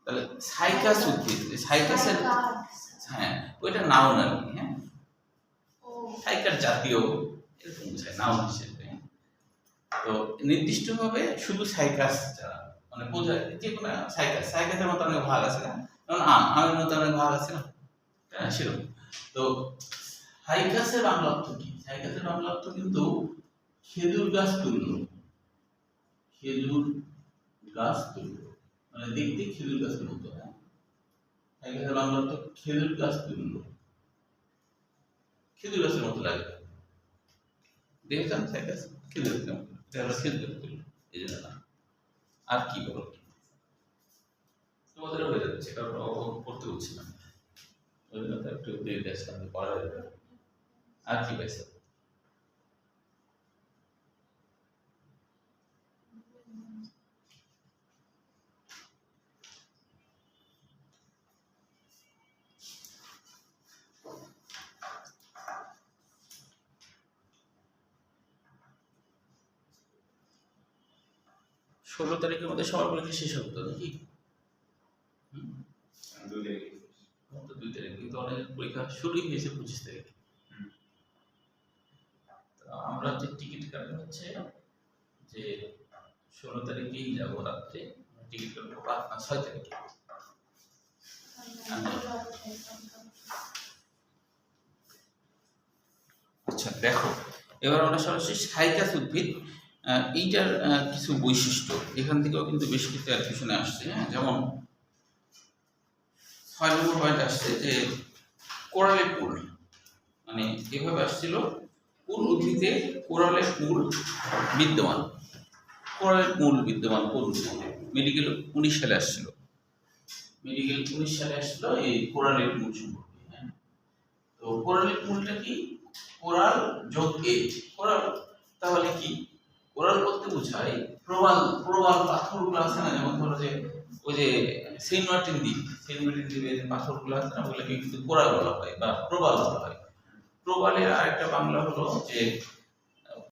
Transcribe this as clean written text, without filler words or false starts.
তাহলে সাইকাস উদ্ভিদ, সাইকাসের হ্যাঁ ওইটা নাউন আর কি। হ্যাঁ সাইকাস জাতীয় এরকম বোঝায় নাউন হিসেবে। তো নির্দিষ্টভাবে শুধু সাইকাস ছাড়া মানে বোঝায় যে কোনো সাইকাস, সাইকাসের মতো অনেক ভাগ আছে না, যেমন আমের মতো অনেক ভাগ আছে না, হ্যাঁ সেরকম। তো সাইকাসের বাংলা অর্থ কি? সাইকাসের বাংলা অর্থ কিন্তু খেজুর গাছ তুল্য, খেজুর গাছ তুল্য মানে দেখতে খেজুর গাছের মতো। হ্যাঁ সাইকাসের বাংলা অর্থ খেজুর গাছ তুল্য, খেজুর গাছের মতো লাগে। দেখেছেন সাইকাস খেজুর গাছের মতো, এটা হলো খেজুর গাছ তুল্য, এই জন্য না। আর কি বলো তোমাদের হয়ে যাচ্ছে, কারণ করতে হচ্ছে না, ওই জন্য একটু দিয়ে আসলাম পড়া যাবে। আর কি পাইছে? ষোলো তারিখের মধ্যে সবার পরীক্ষা শেষ হতো নাকি? 2 তারিখ, কিন্তু অনেক পরীক্ষা শুরুই হয়েছে 25 তারিখে। আমরা যে টিকিট কাটবো হচ্ছে যে 16 তারিখেই যাবো রাত্রে, টিকিট কাটবো রাত 6 তারিখে। আচ্ছা দেখো, এবার আমরা সরাসরি সাইকাস উদ্ভিদ এইটার কিছু বৈশিষ্ট্য এখান থেকেও কিন্তু বেশ কিছু অ্যাডমিশনে আসছে। হ্যাঁ যেমন 6 নম্বর পয়েন্ট আসছে যে কোরালের ফুল, মানে এভাবে আসছিল কোন উদ্ভিদে কোরালের ফুল বিদ্যমান, কোরালের ফুল বিদ্যমান কোন উদ্ভিদে। মেডিকেল 19 সালে আসছিল, মেডিকেল 19 সালে আসছিল এই কোরালের ফুল সম্পর্কে। হ্যাঁ তো কোরালের ফুলটা কি? কোরাল যোগ এজ, কোরাল তাহলে কি? কোরাল বলতে বোঝায় প্রবাল, প্রবাল পাথরগুলো আছে না, যেমন ধরো যে ওই যে সেন্ট মার্টিন দ্বীপ, সেন্ট মার্টিন দ্বীপের যে পাথরগুলো আছে না ওগুলোকে কিন্তু কোরাল বলা হয় বা প্রবাল বলা হয়। প্রবালের আরেকটা বাংলা হলো যে